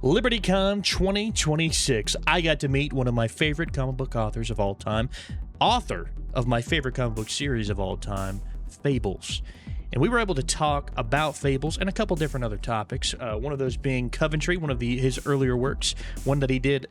LibertyCon 2026. I got to meet one of my favorite comic book authors of all time, author of my favorite comic book series of all time, Fables. And we were able to talk about Fables and a couple different other topics. One of those being Coventry, one of his earlier works, one that he did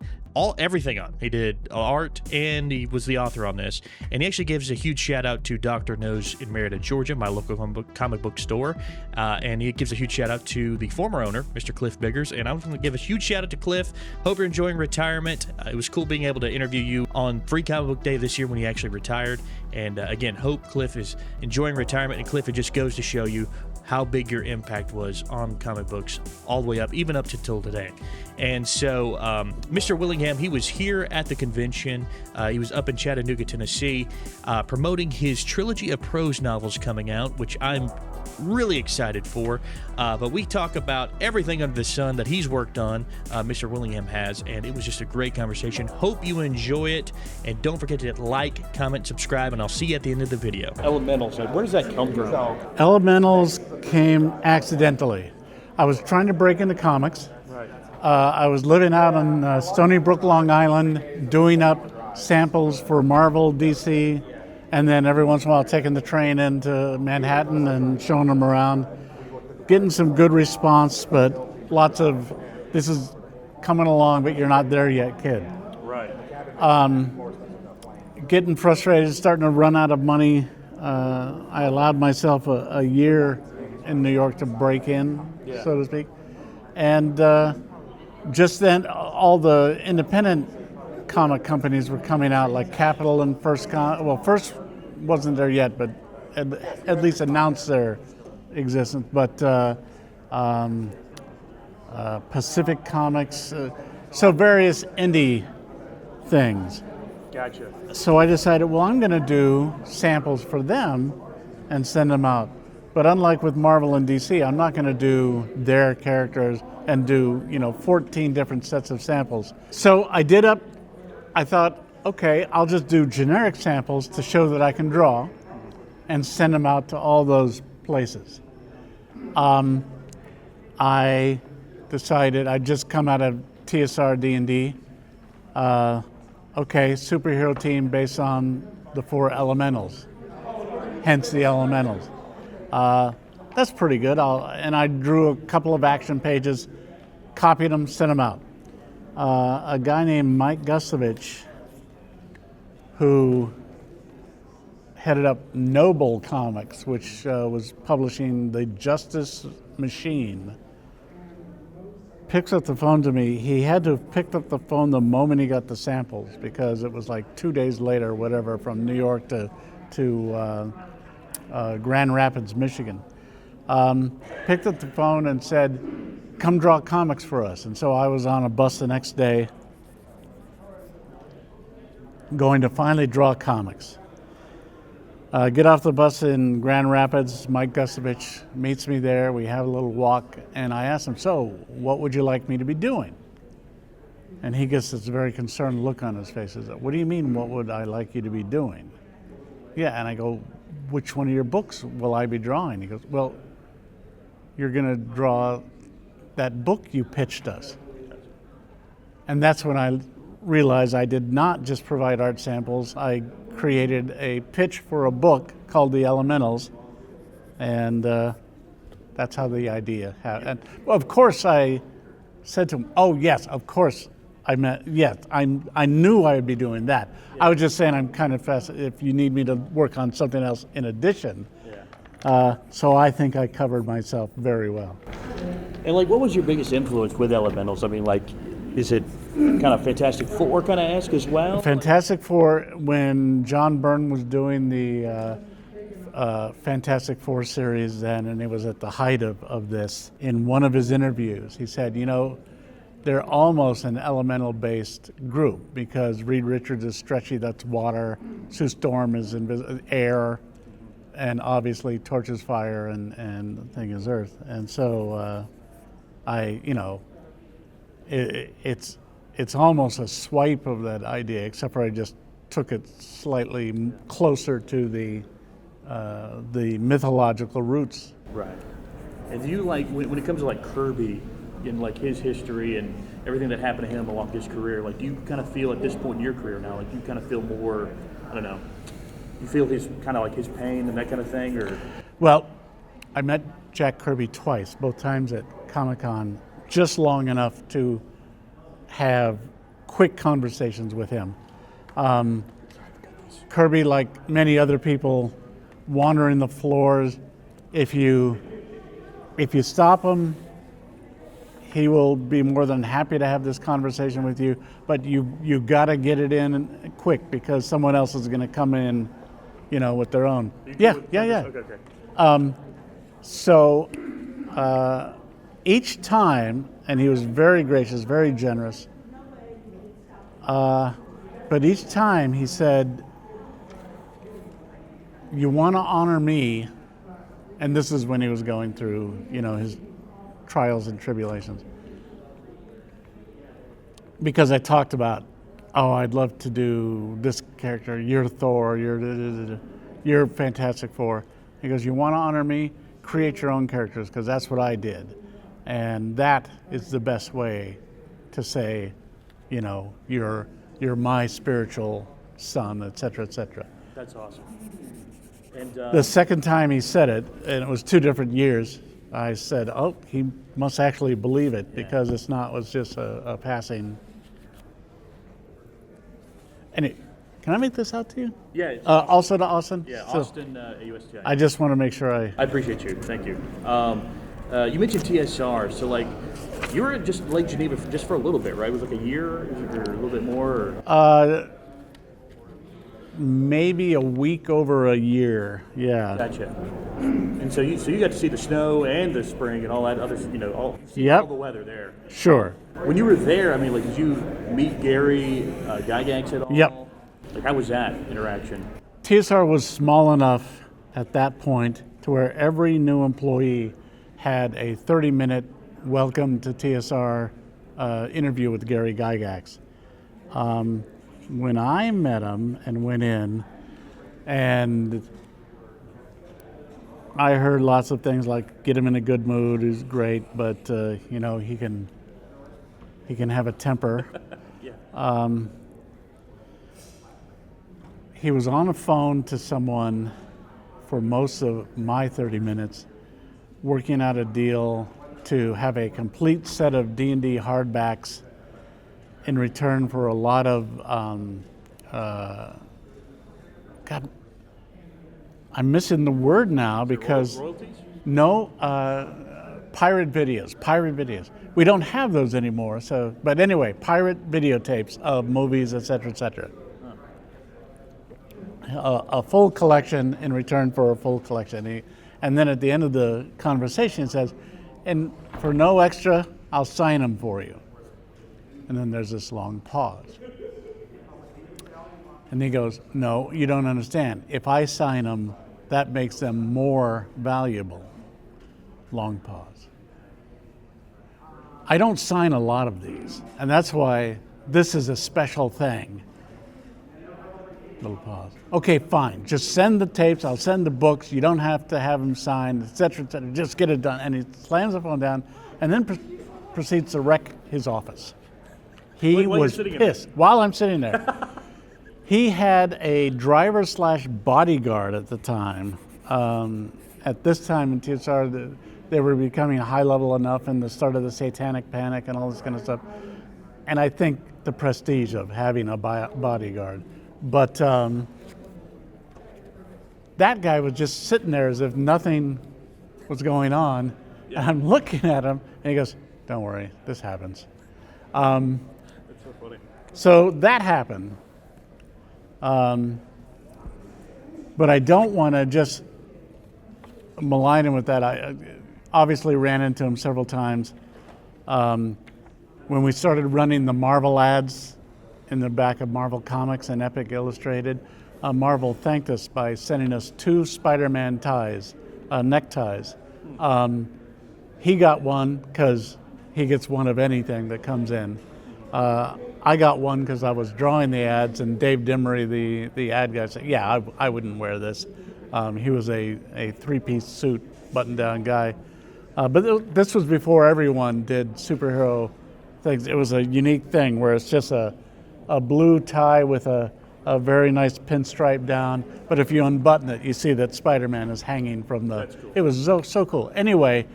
everything on. He did art and he was the author on this. And he actually gives a huge shout out to Dr. No's in Marietta, Georgia, my local comic book store. And he gives a huge shout out to the former owner, Mr. Cliff Biggers. And I was going to give a huge shout out to Cliff. Hope you're enjoying retirement. It was cool being able to interview you on Free Comic Book Day this year when he actually retired. And again, hope Cliff is enjoying retirement. And Cliff, it just goes to show you how big your impact was on comic books all the way up, even up to till today. And so Mr. Willingham, he was here at the convention. He was up in Chattanooga, Tennessee, promoting his trilogy of prose novels coming out, which I'm really excited for. But we talk about everything under the sun that he's worked on, Mr. Willingham has, and it was just a great conversation. Hope you enjoy it, and don't forget to like, comment, subscribe, and I'll see you at the end of the video. Elementals, where does that come from? Elementals came accidentally. I was trying to break into comics. Right. I was living out on Stony Brook, Long Island, doing up samples for Marvel, DC, and then every once in a while taking the train into Manhattan and showing them around. Getting some good response, but lots of, this is coming along, but you're not there yet, kid. Right. Getting frustrated, starting to run out of money. I allowed myself a year in New York to break in, so to speak. And just then, all the independent comic companies were coming out, like Capital and First wasn't there yet, but at least announced their existence. But Pacific Comics, so various indie things. Gotcha. So I decided, well, I'm going to do samples for them and send them out. But unlike with Marvel and DC, I'm not going to do their characters and do, 14 different sets of samples. So I thought, okay, I'll just do generic samples to show that I can draw and send them out to all those places. I decided, I'd just come out of TSR D&D. Okay, superhero team based on the 4 elementals, hence the elementals. That's pretty good. And I drew a couple of action pages, copied them, sent them out. A guy named Mike Gustovich, who headed up Noble Comics, which was publishing The Justice Machine, picks up the phone to me. He had to have picked up the phone the moment he got the samples, because it was like 2 days later, whatever, from New York to Grand Rapids, Michigan. Picked up the phone and said, come draw comics for us. And so I was on a bus the next day going to finally draw comics. Get off the bus in Grand Rapids. Mike Gustovich meets me there. We have a little walk, and I asked him, so what would you like me to be doing? And he gets this very concerned look on his face. He says, what do you mean, what would I like you to be doing? Yeah, and I go, which one of your books will I be drawing? He goes, well, you're going to draw that book you pitched us. And that's when I realized I did not just provide art samples. I created a pitch for a book called The Elementals, and that's how the idea happened. And of course I said to him, oh yes, of course, I knew I would be doing that. Yeah. I was just saying I'm kind of fast if you need me to work on something else in addition. Yeah. So I think I covered myself very well. And what was your biggest influence with Elementals? I mean, is it kind of Fantastic Four, kind of ask as well? Fantastic Four, when John Byrne was doing the Fantastic Four series then, and it was at the height of this, in one of his interviews, he said, they're almost an elemental-based group, because Reed Richards is stretchy, that's water, Sue Storm is air, and obviously Torch is fire, and the thing is earth. And so it's almost a swipe of that idea, except for I just took it slightly closer to the mythological roots. Right. And do you when it comes to Kirby, in like his history and everything that happened to him along his career, like do you kind of feel at this point in your career now, like you kind of feel more, I don't know, you feel his kind of like his pain and that kind of thing, or? Well, I met Jack Kirby twice, both times at Comic-Con, just long enough to have quick conversations with him. Kirby, like many other people, wandering the floors. If you stop him, he will be more than happy to have this conversation with you. But you got to get it in quick because someone else is going to come in, with their own. Yeah. Okay. So each time, and he was very gracious, very generous. But each time he said, "You want to honor me," and this is when he was going through, his trials and tribulations. Because I talked about, I'd love to do this character. You're Thor. You're Fantastic Four. He goes, "You want to honor me? Create your own characters, because that's what I did, and that is the best way to say, you're my spiritual son, etc., etc." That's awesome. And the second time he said it, and it was 2 different years, I said, he must actually believe it, because it's not was just a passing. And can I make this out to you? Yeah. Also to Austin? Yeah, So Austin, USTI. I just want to make sure I appreciate you. Thank you. You mentioned TSR, so like you were just Lake Geneva just for a little bit, right? It was like a year, or a little bit more. Or? Maybe a week over a year. Yeah. Gotcha. And so you got to see the snow and the spring and all that other, all the weather there. Sure. When you were there, I mean, like, did you meet Gary Gygax at all? Yep. Like, how was that interaction? TSR was small enough at that point to where every new employee had a 30-minute welcome to TSR interview with Gary Gygax. When I met him and went in, and I heard lots of things like, get him in a good mood, he's great, but he can have a temper. Yeah. He was on the phone to someone for most of my 30 minutes, working out a deal to have a complete set of D&D hardbacks in return for a lot of, God, I'm missing the word now because, Royalties? no, pirate videos. We don't have those anymore, but anyway, pirate videotapes of movies, et cetera, et cetera. A full collection in return for a full collection. And then at the end of the conversation, it says, and for no extra, I'll sign them for you. And then there's this long pause. And he goes, no, you don't understand. If I sign them, that makes them more valuable. Long pause. I don't sign a lot of these, and that's why this is a special thing. Little pause. Okay, fine. Just send the tapes. I'll send the books. You don't have to have them signed, et cetera, et cetera. Just get it done. And he slams the phone down and then proceeds to wreck his office. He was pissed while I'm sitting there. He had a driver/bodyguard at the time. At this time in TSR, they were becoming high level enough in the start of the satanic panic and all this kind of stuff. And I think the prestige of having a bodyguard. But that guy was just sitting there as if nothing was going on. Yeah. And I'm looking at him, and he goes, don't worry, this happens. That's so funny. So that happened. But I don't want to just malign him with that. I obviously ran into him several times. When we started running the Marvel ads in the back of Marvel Comics and Epic Illustrated, Marvel thanked us by sending us 2 Spider-Man neckties. He got one because he gets one of anything that comes in. I got one because I was drawing the ads, and Dave Dimery, the ad guy, said, yeah, I wouldn't wear this. He was a 3-piece suit, button-down guy. This was before everyone did superhero things. It was a unique thing where it's just a blue tie with a very nice pinstripe down. But if you unbutton it, you see that Spider-Man is hanging from the... That's cool. It was so cool. Anyway,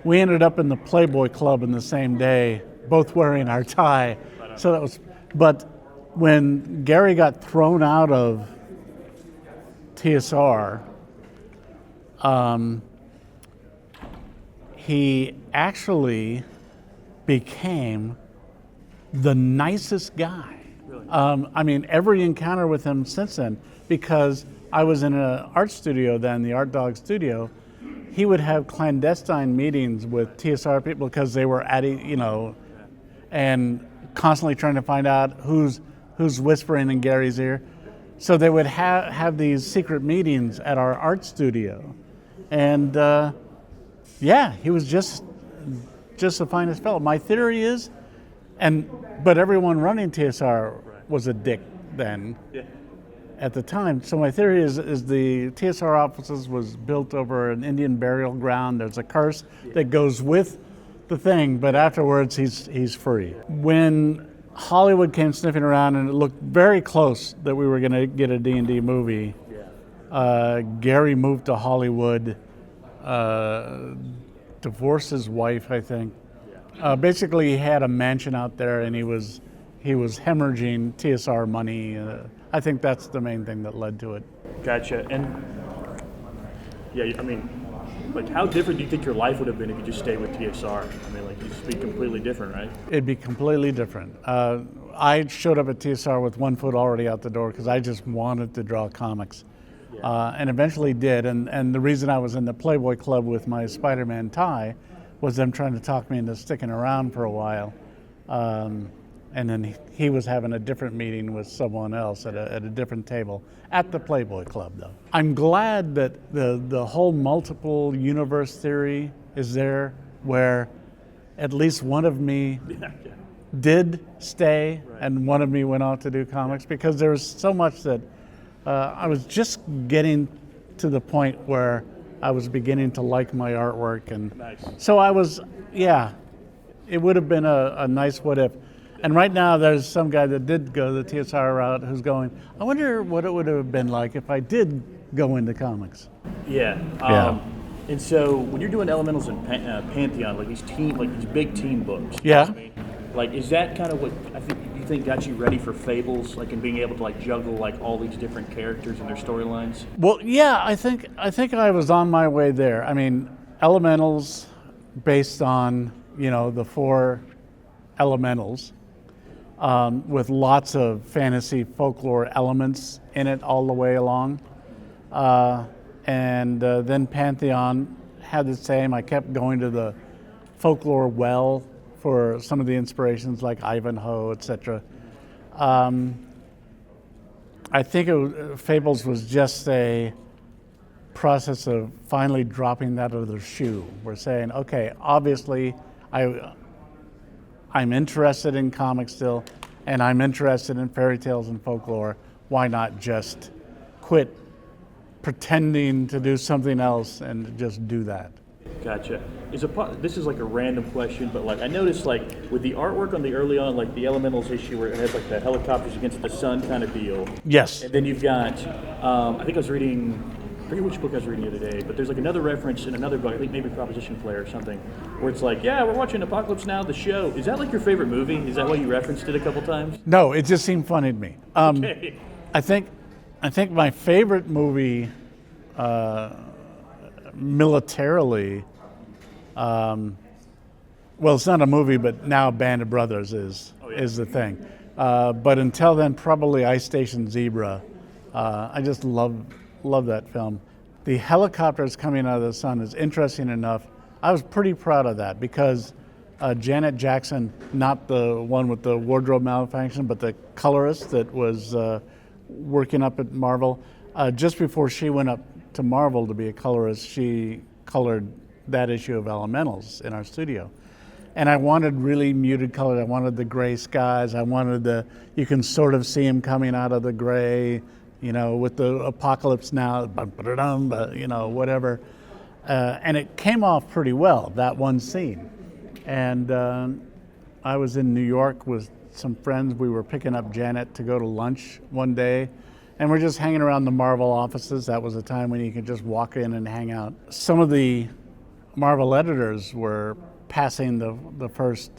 we ended up in the Playboy Club in the same day, both wearing our tie. So that was... But when Gary got thrown out of TSR, he actually became the nicest guy. Really? I mean, every encounter with him since then, because I was in an art studio then, the Art Dog studio, he would have clandestine meetings with TSR people because they were and constantly trying to find out who's whispering in Gary's ear. So they would have these secret meetings at our art studio. And he was just the finest fellow. My theory is, but everyone running TSR was a dick then at the time. So my theory is the TSR offices was built over an Indian burial ground. There's a curse that goes with the thing, but afterwards he's free. When Hollywood came sniffing around and it looked very close that we were going to get a D&D movie, Gary moved to Hollywood, divorced his wife, I think. Basically, he had a mansion out there, and he was hemorrhaging TSR money. I think that's the main thing that led to it. Gotcha. And I mean, like, how different do you think your life would have been if you just stayed with TSR? I mean, like, it'd be completely different, right? It'd be completely different. I showed up at TSR with 1 foot already out the door because I just wanted to draw comics. And eventually did. And the reason I was in the Playboy Club with my Spider-Man tie was them trying to talk me into sticking around for a while. And then he was having a different meeting with someone else at a different table at the Playboy Club, though. I'm glad that the whole multiple universe theory is there, where at least one of me did stay and one of me went off to do comics, because there was so much that I was just getting to the point where I was beginning to like my artwork. And so I was, it would have been a nice what if. And right now there's some guy that did go the TSR route who's going, I wonder what it would have been like if I did go into comics. And so when you're doing Elementals and Pantheon, like these big team books, like, is that kind of what you think got you ready for Fables, like, in being able to like juggle like all these different characters and their storylines? Well, yeah, I think I was on my way there. I mean, Elementals, based on the 4 Elementals, with lots of fantasy folklore elements in it all the way along, and then Pantheon had the same. I kept going to the folklore well for some of the inspirations, like Ivanhoe, etc. I think Fables was just a process of finally dropping that other shoe. We're saying, okay, obviously I'm interested in comics still, and I'm interested in fairy tales and folklore. Why not just quit pretending to do something else and just do that? Gotcha. This is like a random question, but like I noticed, like with the artwork on the early on, like the Elementals issue where it has like the helicopters against the sun kind of deal. Yes. And then you've got, I think I was reading, I forget which book I was reading the other day, but there's like another reference in another book, I think maybe Proposition Player or something, where it's like, we're watching Apocalypse Now, the show. Is that like your favorite movie? Is that why you referenced it a couple times? No, it just seemed funny to me. Okay. I think my favorite movie militarily, well, it's not a movie, but now Band of Brothers is the thing. But until then, probably Ice Station Zebra. I just love that film. The helicopters coming out of the sun is interesting enough. I was pretty proud of that because Janet Jackson, not the one with the wardrobe malfunction, but the colorist that was working up at Marvel, just before she went up to Marvel to be a colorist, she colored that issue of Elementals in our studio. And I wanted really muted color. I wanted the gray skies. I wanted you can sort of see him coming out of the gray, with the Apocalypse Now, whatever. And it came off pretty well, that one scene. And I was in New York with some friends. We were picking up Janet to go to lunch one day, and we're just hanging around the Marvel offices. That was a time when you could just walk in and hang out. Some of the Marvel editors were passing the first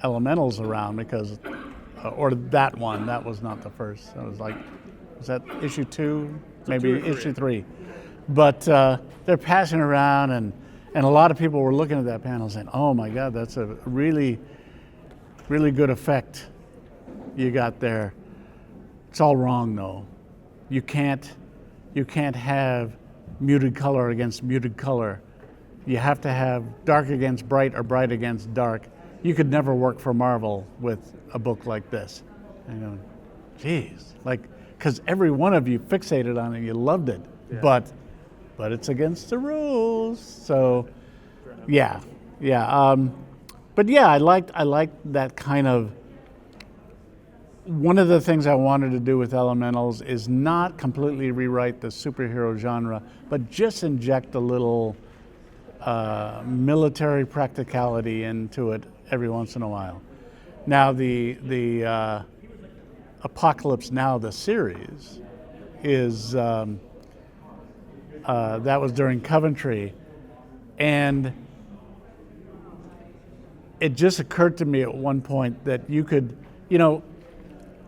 Elementals around because, or that one, that was not the first. It was like, was that issue 2? Maybe issue 3. But they're passing around, and a lot of people were looking at that panel saying, oh my God, that's a really, really good effect you got there. It's all wrong though. You can't have muted color against muted color. You have to have dark against bright or bright against dark. You could never work for Marvel with a book like this. I go, geez, like, because every one of you fixated on it, you loved it, yeah. But it's against the rules. So, yeah. But yeah, I liked that kind of. One of the things I wanted to do with Elementals is not completely rewrite the superhero genre, but just inject a little military practicality into it every once in a while. Now the Apocalypse Now, the series, is that was during Coventry, and it just occurred to me at one point that you could,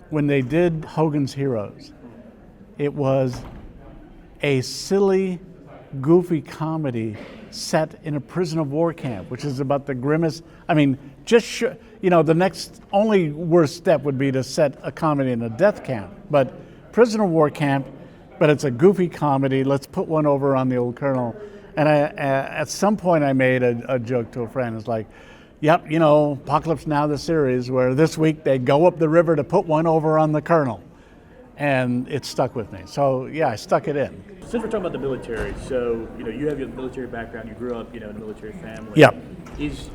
when they did Hogan's Heroes, it was a silly, goofy comedy set in a prison of war camp, which is about the grimmest. I mean, the next only worst step would be to set a comedy in a death camp, but prison of war camp, but it's a goofy comedy. Let's put one over on the old colonel. And at some point I made a joke to a friend. It's like, yep, Apocalypse Now, the series, where this week they go up the river to put one over on the colonel. And it stuck with me. So yeah, I stuck it in. Since we're talking about the military, so you have your military background, you grew up in a military family. Yep. Is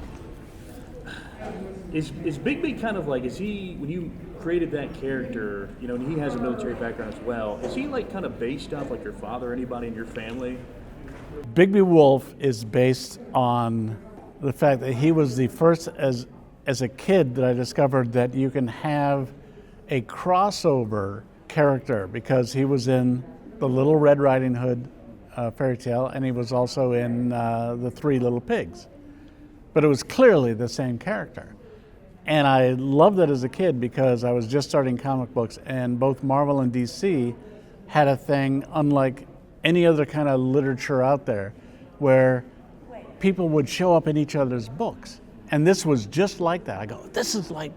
Bigby kind of like, is he, when you created that character, and he has a military background as well, is he like kind of based off like your father or anybody in your family? Bigby Wolf is based on the fact that he was the first, as a kid, that I discovered that you can have a crossover character, because he was in the Little Red Riding Hood fairy tale, and he was also in the Three Little Pigs. But it was clearly the same character. And I loved it as a kid because I was just starting comic books, and both Marvel and DC had a thing unlike any other kind of literature out there, where people would show up in each other's books. And this was just like that. I go, this is like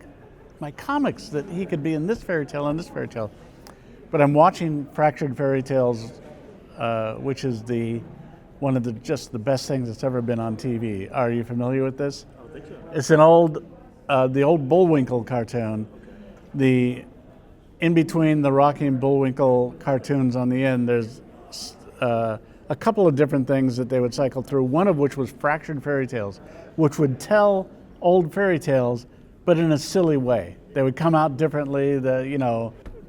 my comics, that he could be in this fairy tale and this fairy tale. But I'm watching Fractured Fairy Tales, which is one of the best things that's ever been on TV. Are you familiar with this? I think so. It's an old Bullwinkle cartoon. In between the Rocky and Bullwinkle cartoons on the end, there's a couple of different things that they would cycle through, one of which was Fractured Fairy Tales, which would tell old fairy tales, but in a silly way. They would come out differently.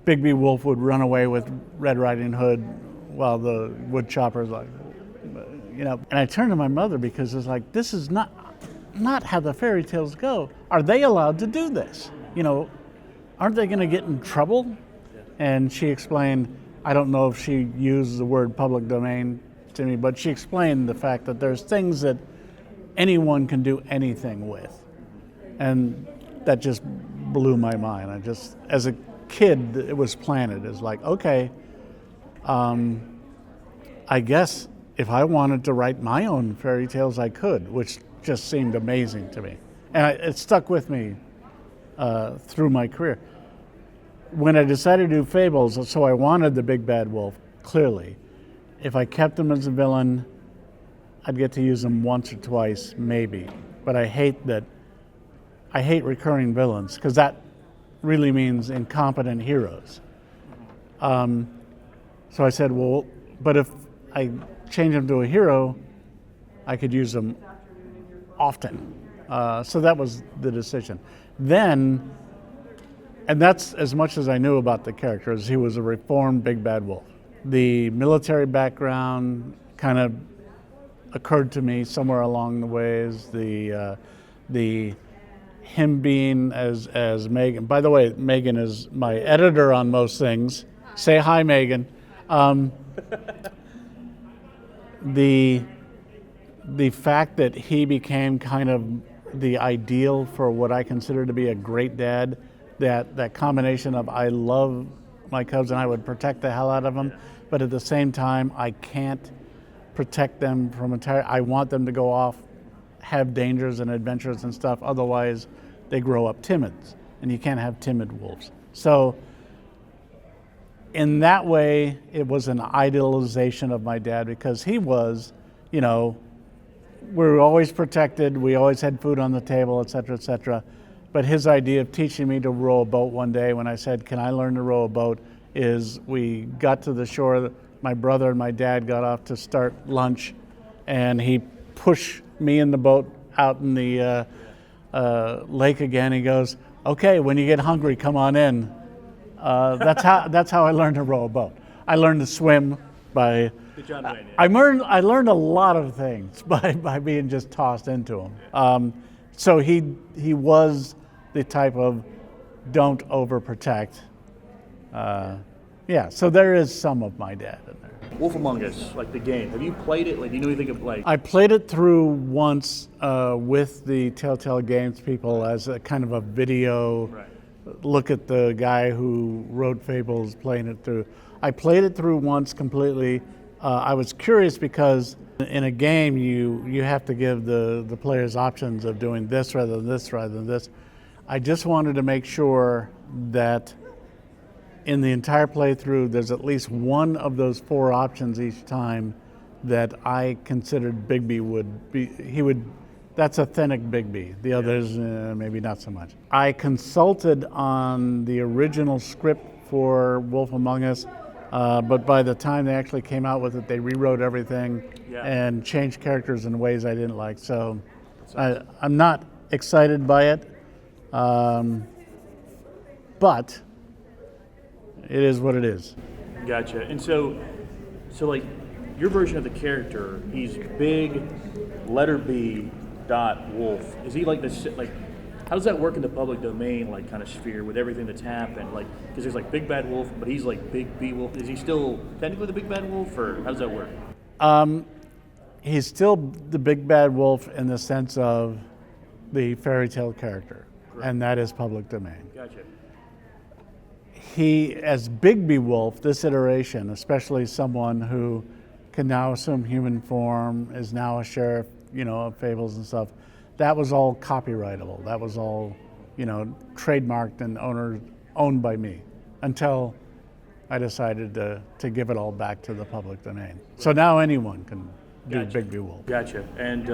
Bigby Wolf would run away with Red Riding Hood while the wood chopper's like, And I turned to my mother because it's like, this is not how the fairy tales go. Are they allowed to do this? Aren't they going to get in trouble? And she explained, I don't know if she used the word public domain to me, but she explained the fact that there's things that anyone can do anything with. And that just blew my mind. As a kid, it was planted. It's like, okay, I guess if I wanted to write my own fairy tales, I could, which just seemed amazing to me. And it stuck with me through my career. When I decided to do Fables, so I wanted the big bad wolf, clearly. If I kept him as a villain, I'd get to use him once or twice, maybe. But I hate recurring villains, because that really means incompetent heroes. So I said, well, but if I change him to a hero, I could use him often. So that was the decision. Then, and that's as much as I knew about the character, as he was a reformed big bad wolf. The military background kind of occurred to me somewhere along the ways. The him being as Megan. By the way, Megan is my editor on most things. Say hi, Megan. The fact that he became kind of the ideal for what I consider to be a great dad, that combination of I love my cubs and I would protect the hell out of them, but at the same time I can't protect them from I want them to go off, have dangers and adventures and stuff, otherwise they grow up timid, and you can't have timid wolves. So in that way, it was an idealization of my dad, because he was, we were always protected, we always had food on the table, et cetera, but his idea of teaching me to row a boat one day when I said, can I learn to row a boat, is we got to the shore, my brother and my dad got off to start lunch, and he pushed me in the boat out in the lake again. He goes, okay, when you get hungry, come on in. That's how I learned to row a boat. I learned to swim by. Good job, man. I learned a lot of things by being just tossed into them. So he was the type of don't overprotect. So there is some of my dad in there. Wolf Among Us, like the game. Have you played it? Like, do you know anything of like? I played it through once with the Telltale Games people as a kind of a video. Right. Look at the guy who wrote Fables playing it through. I played it through once completely. I was curious because in a game you have to give the players options of doing this rather than this rather than this. I just wanted to make sure that in the entire playthrough there's at least one of those 4 options each time that I considered Bigby would be, that's authentic Bigby. The others, maybe not so much. I consulted on the original script for Wolf Among Us, but by the time they actually came out with it, they rewrote everything and changed characters in ways I didn't like. So I'm not excited by it, but it is what it is. Gotcha. And so like your version of the character, he's big, letter B, dot wolf. Is he like this? Like, how does that work in the public domain, like kind of sphere with everything that's happened? Like, because there's like Big Bad Wolf, but he's like Bigby Wolf. Is he still technically the Big Bad Wolf, or how does that work? He's still the Big Bad Wolf in the sense of the fairy tale character, and that is public domain. Gotcha. He, as Bigby Wolf, this iteration, especially someone who can now assume human form, is now a sheriff, of Fables and stuff, that was all copyrightable. That was all, trademarked and owned by me until I decided to give it all back to the public domain. So now anyone can do Bigby Wolf. Gotcha. And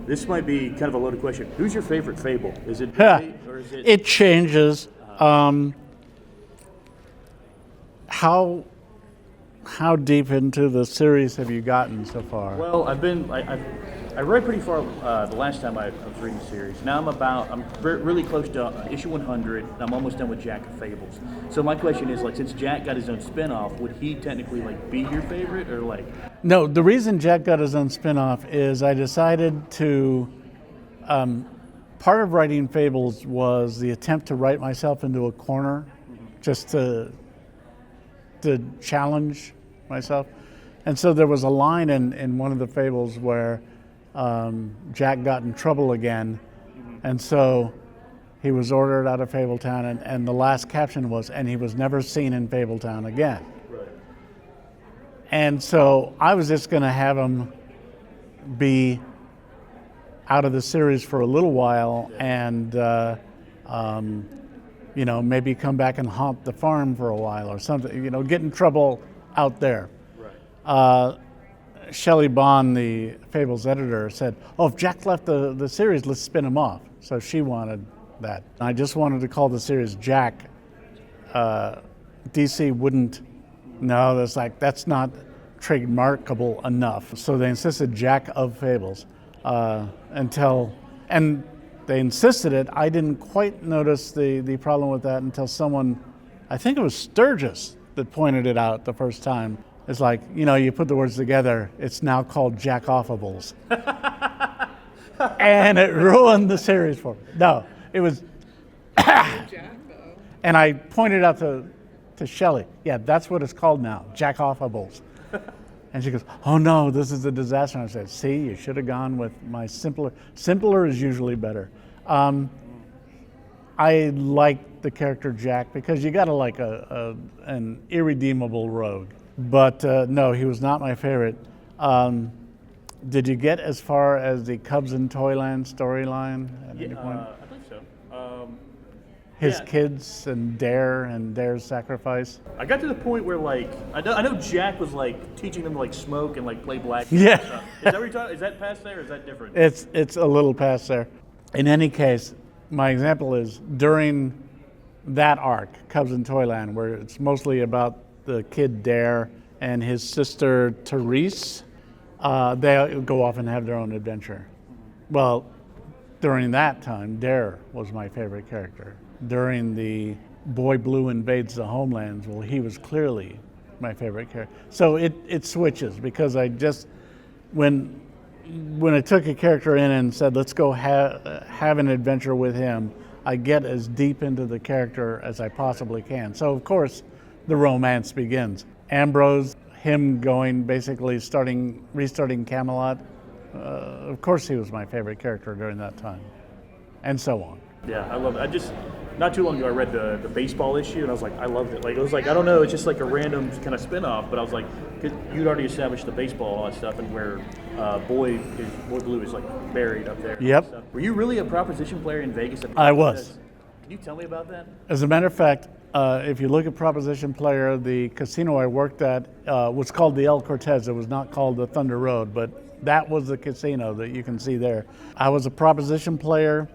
this might be kind of a loaded question. Who's your favorite Fable? Is it Bigby, or is it? It changes. How deep into the series have you gotten so far? Well, I read pretty far the last time I was reading the series. Now I'm really close to issue 100, and I'm almost done with Jack of Fables. So my question is, like, since Jack got his own spinoff, would he technically like be your favorite, or like? No, the reason Jack got his own spinoff is I decided to. Part of writing Fables was the attempt to write myself into a corner, just to challenge myself. And so there was a line in one of the Fables where Jack got in trouble again, and so he was ordered out of Fabletown, and the last caption was, and he was never seen in Fabletown again. Right. And so I was just going to have him be out of the series for a little while, and maybe come back and haunt the farm for a while or something, get in trouble out there. Right. Shelley Bond, the Fables editor, said, if Jack left the series, let's spin him off. So she wanted that. I just wanted to call the series Jack. DC wouldn't, that's not trademarkable enough. So they insisted Jack of Fables and they insisted it. I didn't quite notice the problem with that until someone, I think it was Sturgis, that pointed it out the first time. It's like, you put the words together, it's now called Jack-Offables. And it ruined the series for me. No, it was... And I pointed out to Shelley, yeah, that's what it's called now, Jack-Offables. And she goes, oh no, this is a disaster. And I said, see, you should have gone with my simpler. Simpler is usually better. I like the character Jack because you got to like an irredeemable rogue. But no, he was not my favorite. Did you get as far as the Cubs in Toyland storyline at any point? I believe so. His kids and Dare's sacrifice. I got to the point where I know Jack was teaching them to smoke and play black. Yeah. Stuff. Is that what you're talking? Is that past there or is that different? It's a little past there. In any case, my example is during that arc, Cubs in Toyland, where it's mostly about the kid Dare and his sister Therese. They go off and have their own adventure. Well, during that time, Dare was my favorite character. During the Boy Blue Invades the Homelands, well, he was clearly my favorite character. So it switches because I just, when I took a character in and said, let's go have an adventure with him, I get as deep into the character as I possibly can. So, of course, the romance begins. Ambrose, him going, basically restarting Camelot, of course he was my favorite character during that time, and so on. Yeah, I love it. Not too long ago, I read the baseball issue, and I was like, I loved it. It was I don't know, it's just a random kind of spin-off, but I was like, you'd already established the baseball, all that stuff, and where Boy Blue is buried up there. Yep. Were you really a proposition player in Vegas? I was. Can you tell me about that? As a matter of fact, if you look at Proposition Player, the casino I worked at was called the El Cortez. It was not called the Thunder Road, but that was the casino that you can see there. I was a Proposition Player.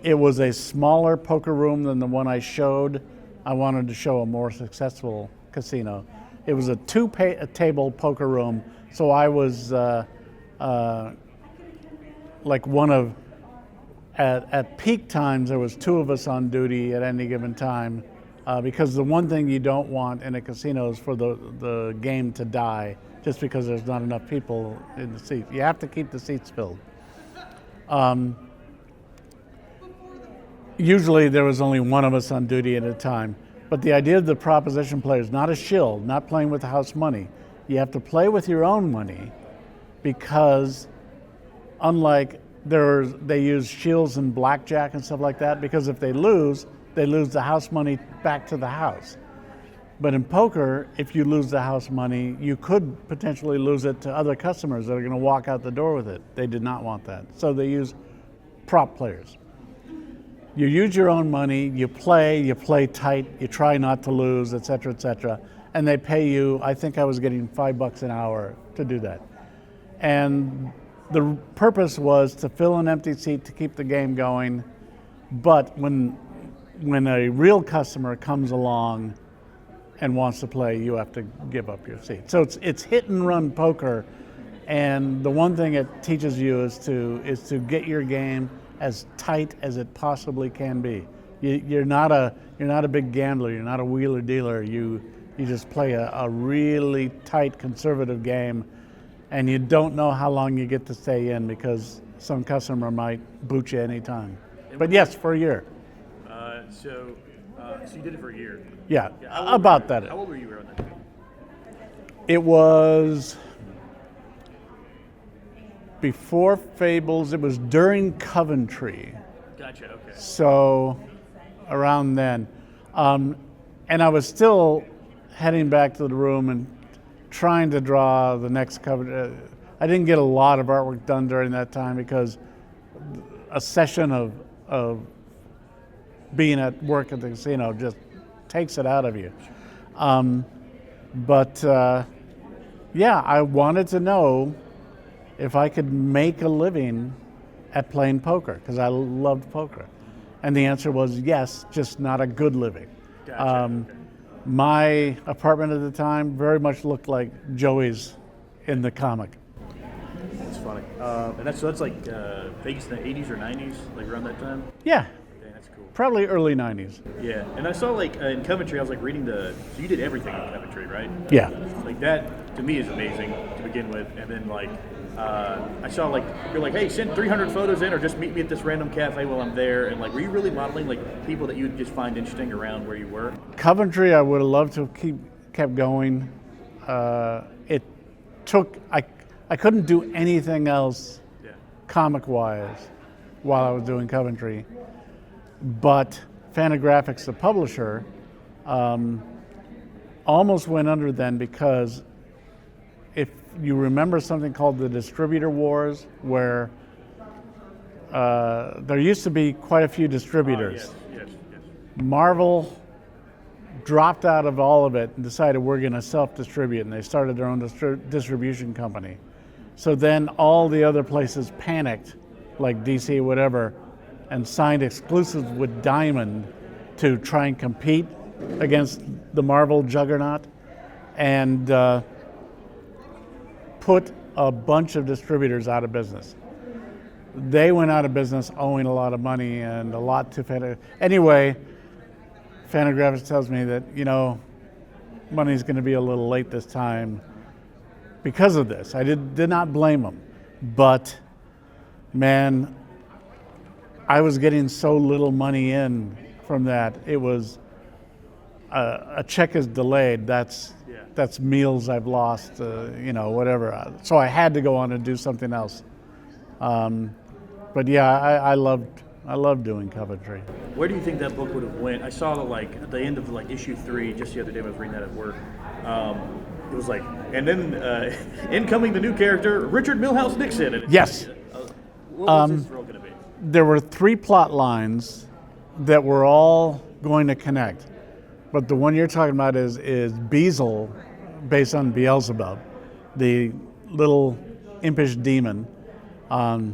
It was a smaller poker room than the one I showed. I wanted to show a more successful casino. It was a two-table poker room, so I was one of, at peak times, there was two of us on duty at any given time, because the one thing you don't want in a casino is for the game to die just because there's not enough people in the seats. You have to keep the seats filled. Usually there was only one of us on duty at a time. But the idea of the proposition player is not a shill, not playing with the house money. You have to play with your own money because unlike they use shills and blackjack and stuff like that, because if they lose the house money back to the house. But in poker, if you lose the house money, you could potentially lose it to other customers that are going to walk out the door with it. They did not want that. So they use prop players. You use your own money, you play tight, you try not to lose, et cetera, and they pay you, I think I was getting $5 an hour to do that. And the purpose was to fill an empty seat to keep the game going, but when a real customer comes along and wants to play, you have to give up your seat. So it's hit and run poker, and the one thing it teaches you is to get your game as tight as it possibly can be. You're not a big gambler. You're not a wheeler dealer. You just play a really tight conservative game, and you don't know how long you get to stay in because some customer might boot you anytime. But yes, for a year. So you did it for a year. Yeah, about that. How old were you around that time? It was before Fables. It was during Coventry. Gotcha. Okay. So around then, and I was still heading back to the room and trying to draw the next cover. I didn't get a lot of artwork done during that time because a session of being at work at the casino just takes it out of you. Yeah, I wanted to know if I could make a living at playing poker because I loved poker. And the answer was yes, just not a good living. Gotcha. My apartment at the time very much looked like Joey's in the comic. That's funny. And that's like Vegas in the 80s or 90s, like around that time? Yeah. Okay, that's cool. probably early 90s. Yeah, and I saw like in Coventry, I was like reading so you did everything in Coventry, right? Yeah. Like that to me is amazing to begin with, and then like I saw like you're like, hey, send 300 photos in, or just meet me at this random cafe while I'm there, and like, were you really modeling like people that you would just find interesting around where you were? Coventry, I would have loved to kept going. It took I couldn't do anything else comic-wise while I was doing Coventry, but Fantagraphics, the publisher, almost went under then, because if you remember something called the distributor wars, where there used to be quite a few distributors. Yes. Marvel dropped out of all of it and decided we're going to self-distribute, and they started their own distribution company. So then all the other places panicked, like DC, whatever, and signed exclusives with Diamond to try and compete against the Marvel juggernaut, and put a bunch of distributors out of business. They went out of business owing a lot of money and a lot to Fantagraphics. Anyway, Fantagraphics tells me that, money's going to be a little late this time because of this. I did not blame them, but man, I was getting so little money in from that. It was a check is delayed. That's meals I've lost, whatever. So I had to go on and do something else. But yeah, I loved doing Coventry. Where do you think that book would have went? I saw that like at the end of like issue 3, just the other day when I was reading that at work. It was like, and then incoming the new character, Richard Milhouse Nixon. And yes. What was his role going to be? There were 3 plot lines that were all going to connect. But the one you're talking about is Beelzebub, based on Beelzebub, the little impish demon. What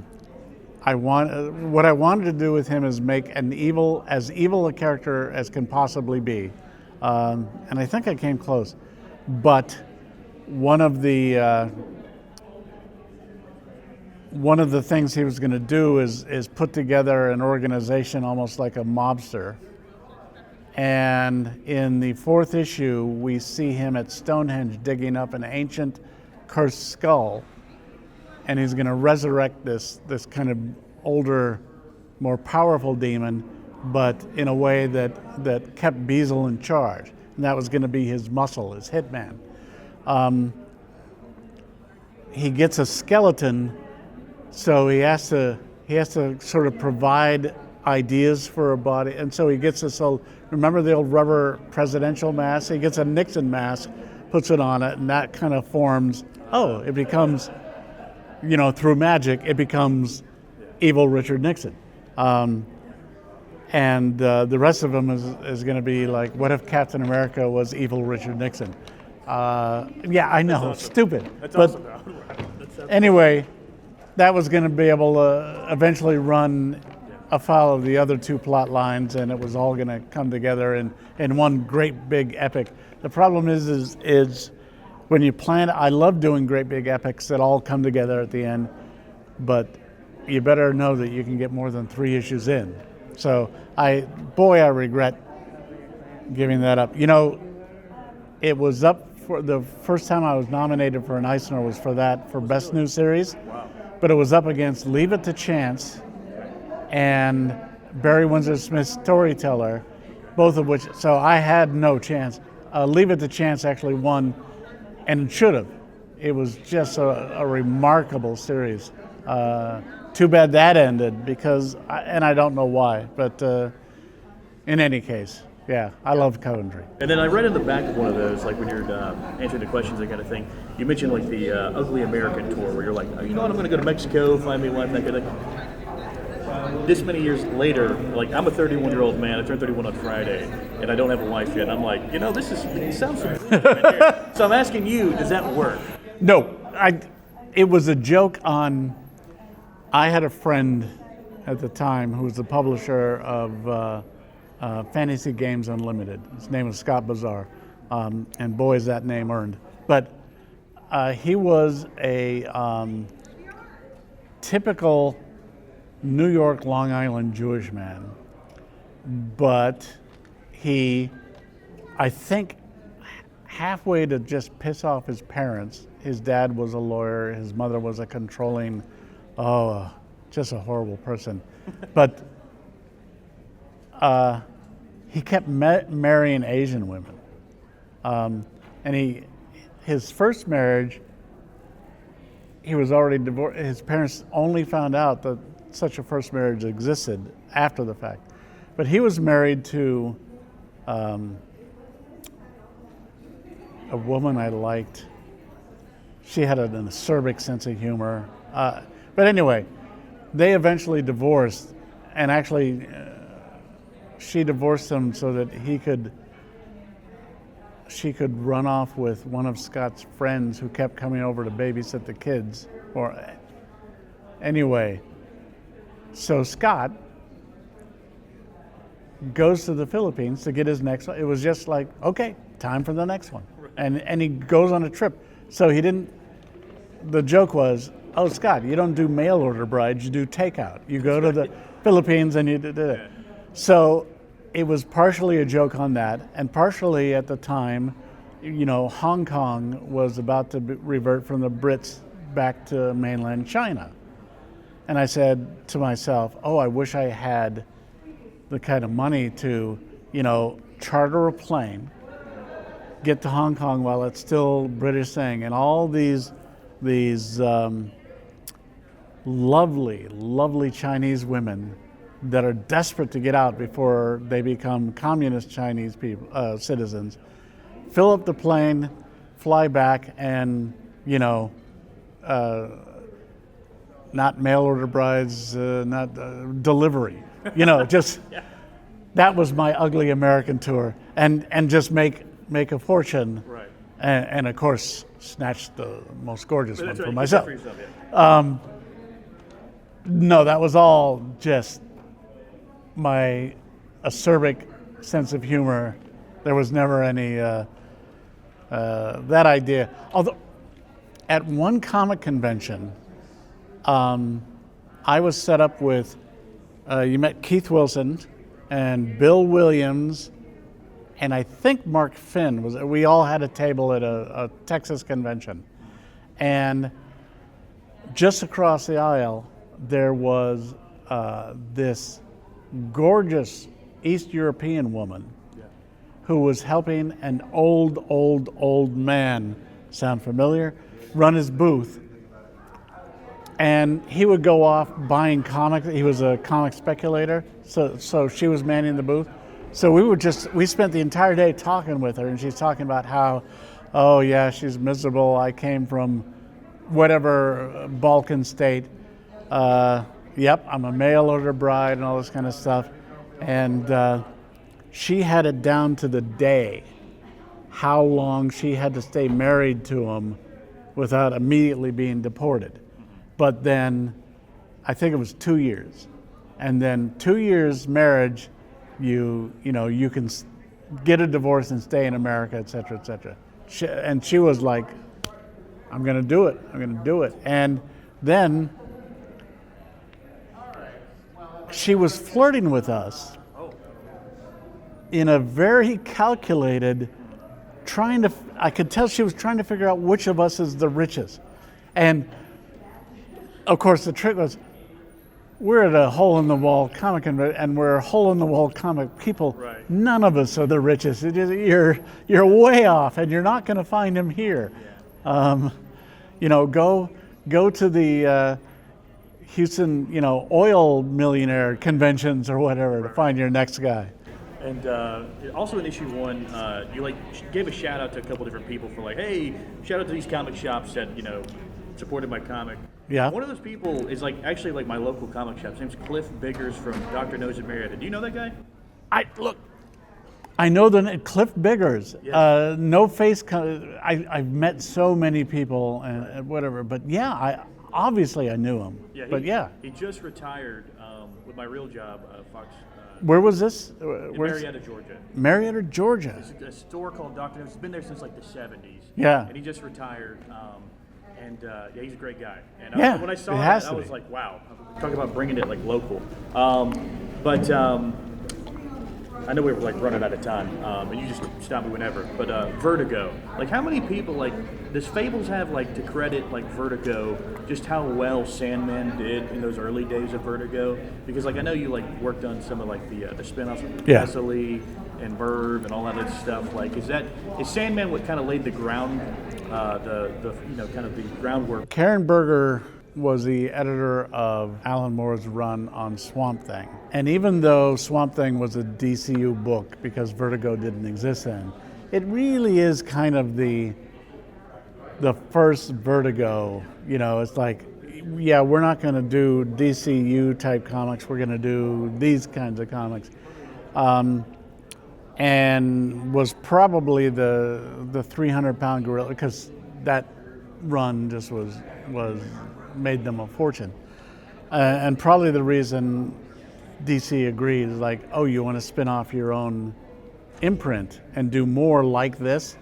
I wanted to do with him is make as evil a character as can possibly be, and I think I came close. But one of the things he was going to do is put together an organization almost like a mobster. And in the 4th issue, we see him at Stonehenge digging up an ancient cursed skull, and he's going to resurrect this kind of older, more powerful demon, but in a way that kept Beelzebub in charge. And that was going to be his muscle, his hitman. He gets a skeleton, so he has to sort of provide ideas for a body, and so he gets this old, remember the old rubber presidential mask? He gets a Nixon mask, puts it on it, and that kind of forms, it becomes, through magic, it becomes evil Richard Nixon. And the rest of them is going to be like, what if Captain America was evil Richard Nixon? Yeah, I know, awesome. Stupid. That's but awesome. Anyway, that was going to be able to eventually run afoul of the other 2 plot lines, and it was all going to come together in one great big epic. The problem is when you plan, I love doing great big epics that all come together at the end, but you better know that you can get more than 3 issues in. So I regret giving that up. It was up for the first time I was nominated for an Eisner was for Best New Series. Wow. But it was up against Leave It to Chance and Barry Windsor Smith's Storyteller, both of which, so I had no chance. Leave It to Chance actually won, and should have. It was just a remarkable series. Too bad that ended, because, and I don't know why, but in any case, yeah, I love Coventry. And then I read in the back of one of those, like when you're answering the questions, that kind of thing, you mentioned like the Ugly American tour, where you're like, I'm going to go to Mexico, find me a wife, that kind of thing. This many years later, like I'm a 31-year-old man, I turned 31 on Friday, and I don't have a wife yet. And I'm like, it sounds familiar right here. So I'm asking you, does that work? No, it was a joke on, I had a friend at the time who was the publisher of Fantasy Games Unlimited. His name was Scott Bazar, and boy is that name earned. But he was a typical New York, Long Island Jewish man but I think halfway to just piss off his parents. His dad was a lawyer, his mother was a controlling, just a horrible person. But he kept marrying Asian women. And his first marriage, he was already divorced. His parents only found out that such a first marriage existed after the fact. But he was married to a woman I liked. She had an acerbic sense of humor. But anyway, they eventually divorced, and actually she divorced him so that she could run off with one of Scott's friends who kept coming over to babysit the kids. Anyway, so Scott goes to the Philippines to get his next one. It was just like, okay, time for the next one. And he goes on a trip. So the joke was, oh, Scott, you don't do mail order brides, you do takeout. You go to the Philippines and you do it. So it was partially a joke on that, and partially at the time, Hong Kong was about to revert from the Brits back to mainland China. And I said to myself, I wish I had the kind of money to, charter a plane, get to Hong Kong while it's still British thing, and all these lovely, lovely Chinese women that are desperate to get out before they become communist Chinese people, citizens, fill up the plane, fly back, and not mail order brides, not delivery, just that was my ugly American tour, and just make a fortune, right? And of course snatch the most gorgeous one for myself. No, that was all just my acerbic sense of humor. There was never any that idea. Although at one comic convention, I was set up with, you met Keith Wilson and Bill Williams, and I think Mark Finn. We all had a table at a Texas convention. And just across the aisle, there was this gorgeous East European woman who was helping an old man, sound familiar, run his booth. And he would go off buying comics. He was a comic speculator, so she was manning the booth. So we spent the entire day talking with her, and she's talking about how, oh yeah, she's miserable. I came from whatever Balkan state. Yep, I'm a mail order bride and all this kind of stuff. And she had it down to the day how long she had to stay married to him without immediately being deported. But then I think it was 2 years. And then 2 years marriage, you can get a divorce and stay in America, et cetera, et cetera. And she was like, I'm going to do it. And then she was flirting with us in a very calculated, I could tell she was trying to figure out which of us is the richest. And of course the trick was, we're at a hole-in-the-wall comic and we're hole-in-the-wall comic people. Right. None of us are the richest. You're way off, and you're not going to find him here. Yeah. Go to the Houston, oil millionaire conventions or whatever to find your next guy. And also in issue 1, you gave a shout out to a couple different people for hey, shout out to these comic shops that supported my comic. Yeah. One of those people is actually my local comic shop. His name's Cliff Biggers from Dr. Nose in Marietta. Do you know that guy? I know Cliff Biggers. Yes. No face. I've met so many people and whatever, but yeah, obviously I knew him. Yeah. He just retired with my real job, Fox. Where was this? Marietta, Georgia. Marietta, Georgia. It's a store called Dr. Nose. It's been there since the 70s. Yeah. And he just retired. He's a great guy. And when I saw that, I was like, wow. Talk about bringing it local. I know we were like running out of time, and you just stop me whenever. But Vertigo, like how many people does Fables have to credit Vertigo just how well Sandman did in those early days of Vertigo? Because I know you worked on some of the spin-offs with Thessaly and Verve and all that other stuff. Is Sandman what kind of laid the ground, kind of the groundwork? Karen Berger was the editor of Alan Moore's run on Swamp Thing. And even though Swamp Thing was a DCU book because Vertigo didn't exist then, it really is kind of the first Vertigo. It's we're not going to do DCU type comics, we're going to do these kinds of comics. And was probably the 300-pound gorilla, because that run just was made them a fortune. And probably the reason DC agreed is you want to spin off your own imprint and do more like this?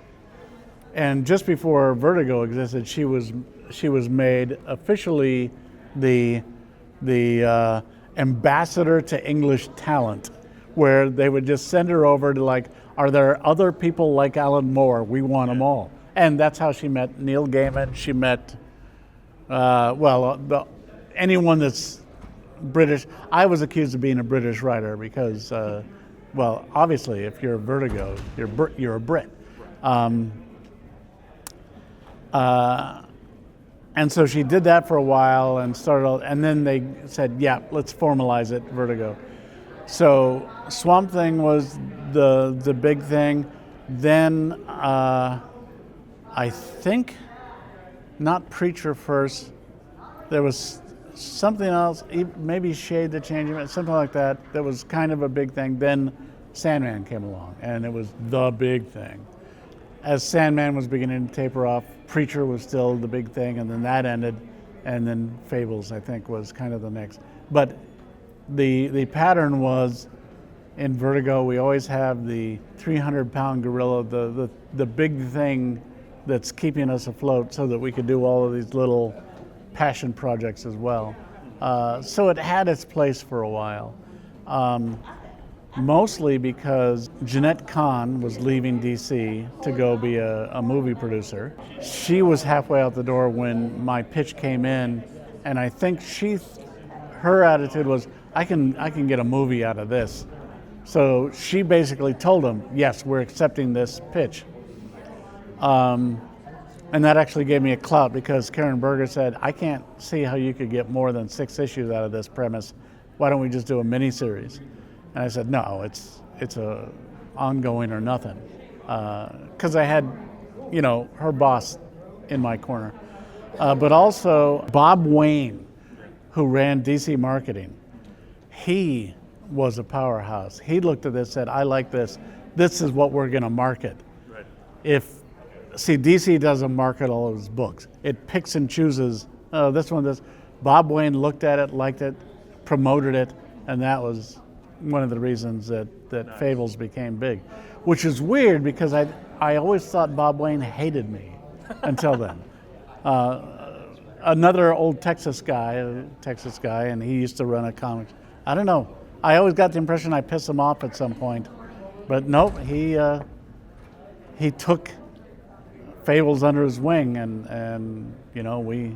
And just before Vertigo existed, she was made officially the ambassador to English talent, where they would just send her over to are there other people like Alan Moore? We want them all. And that's how she met Neil Gaiman. She met anyone that's British. I was accused of being a British writer because, obviously, if you're a Vertigo, you're a Brit. And so she did that for a while and then they said, yeah, let's formalize it, Vertigo. So Swamp Thing was the big thing. Then I think, not Preacher first, there was something else, maybe Shade the Changeman, something like that was kind of a big thing. Then Sandman came along, and it was the big thing. As Sandman was beginning to taper off, Preacher was still the big thing, and then that ended, and then Fables, I think, was kind of the next. But the pattern was, in Vertigo, we always have the 300-pound gorilla, the big thing that's keeping us afloat so that we could do all of these little passion projects as well. So it had its place for a while, mostly because Jeanette Kahn was leaving DC to go be a movie producer. She was halfway out the door when my pitch came in, and I think her attitude was, I can get a movie out of this. So she basically told them, yes, we're accepting this pitch. And that actually gave me a clout because Karen Berger said, I can't see how you could get more than 6 issues out of this premise. Why don't we just do a miniseries? And I said, no, it's a ongoing or nothing. Because I had, her boss in my corner. But also Bob Wayne, who ran DC marketing, he was a powerhouse. He looked at this and said, I like this. This is what we're going to market. Right. DC doesn't market all of his books. It picks and chooses, this one, this. Bob Wayne looked at it, liked it, promoted it, and that was one of the reasons that nice. Fables became big. Which is weird because I always thought Bob Wayne hated me until then. Another old Texas guy, and he used to run a comic. I don't know. I always got the impression I pissed him off at some point. But nope, he took Fables under his wing, and we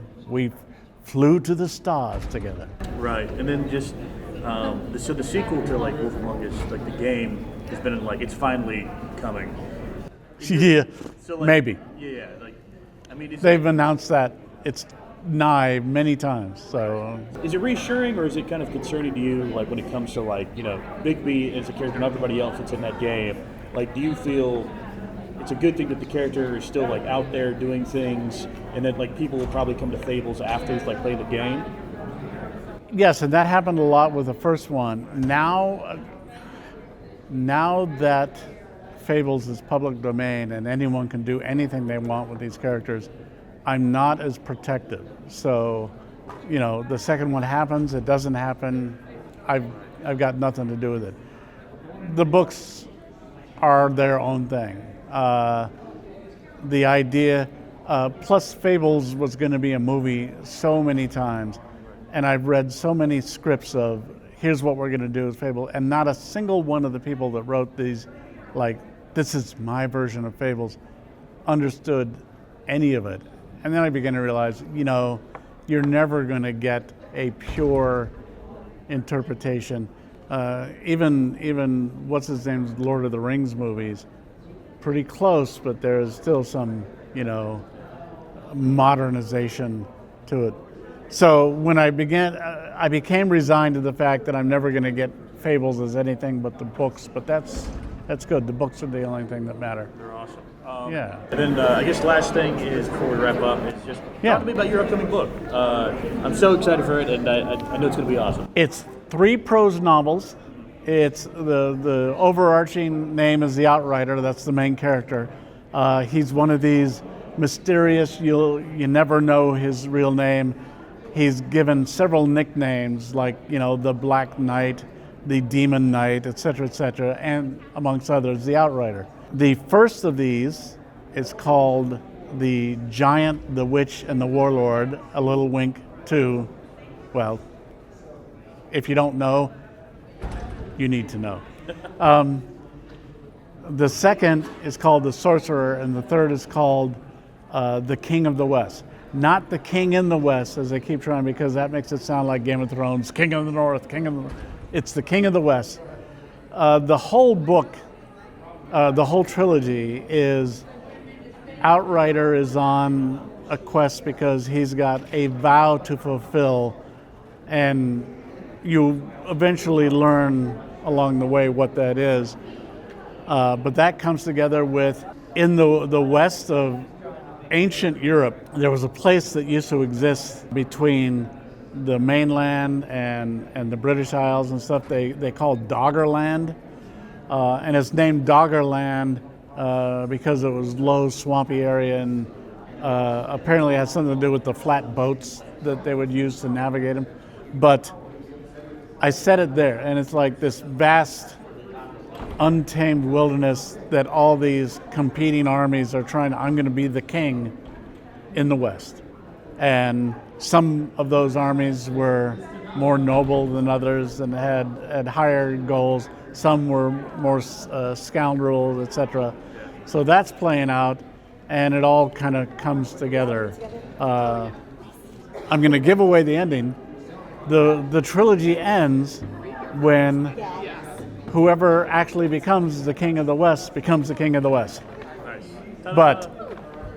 flew to the stars together. Right, and then just so the sequel to Wolf Among Us, the game, has been it's finally coming. Yeah, so maybe. Yeah, they've announced that it's nigh many times. So is it reassuring or is it kind of concerning to you, when it comes to Bigby as a character and everybody else that's in that game? Do you feel it's a good thing that the character is still out there doing things, and that people will probably come to Fables after play the game? Yes, and that happened a lot with the first one. Now that Fables is public domain and anyone can do anything they want with these characters, I'm not as protective. So, the second one happens, it doesn't happen, I've got nothing to do with it. The books are their own thing. The idea, plus Fables was going to be a movie so many times, and I've read so many scripts of here's what we're going to do as Fable. And not a single one of the people that wrote these, like, this is my version of Fables, understood any of it. And then I began to realize, you're never going to get a pure interpretation. Even what's his name's Lord of the Rings movies, pretty close, but there's still some, modernization to it. So when I became resigned to the fact that I'm never going to get Fables as anything but the books, but that's good. The books are the only thing that matter. They're awesome. Yeah. And then I guess last thing is, before we wrap up, it's just talk to me about your upcoming book. I'm so excited for it, and I know it's going to be awesome. It's 3 prose novels. It's the overarching name is the Outrider. That's the main character. He's one of these mysterious. You never know his real name. He's given several nicknames, like the Black Knight, the Demon Knight, etc., and amongst others, the Outrider. The first of these is called The Giant, the Witch, and the Warlord, a little wink to, well, if you don't know, you need to know. The second is called The Sorcerer, and the third is called The King of the West. Not the King in the West, as they keep trying, because that makes it sound like Game of Thrones, King of the North, It's the King of the West. The whole book, the whole trilogy is Outrider is on a quest because he's got a vow to fulfill, and you eventually learn along the way what that is. But that comes together with, in the west of ancient Europe, there was a place that used to exist between the mainland and the British Isles and stuff. They called Doggerland. And it's named Doggerland because it was low, swampy area, and apparently it had something to do with the flat boats that they would use to navigate them. But I set it there, and it's like this vast, untamed wilderness that all these competing armies are trying to, I'm going to be the king in the West. And some of those armies were more noble than others and had higher goals. Some were more scoundrels, etc. So that's playing out, and it all kind of comes together. I'm going to give away the ending. The trilogy ends when whoever actually becomes the King of the West becomes the King of the West. Nice. But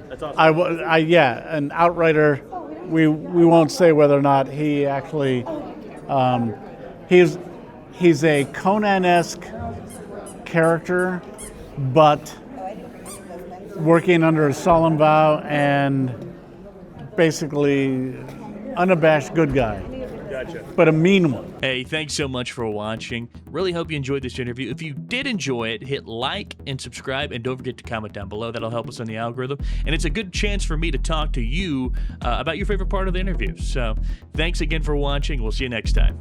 that's awesome. An Outrider, we won't say whether or not he actually, he's a Conan-esque character, but working under a solemn vow and basically unabashed good guy. Gotcha. But a mean one. Hey, thanks so much for watching. Really hope you enjoyed this interview. If you did enjoy it, hit like and subscribe, and don't forget to comment down below. That'll help us on the algorithm. And it's a good chance for me to talk to you about your favorite part of the interview. So thanks again for watching. We'll see you next time.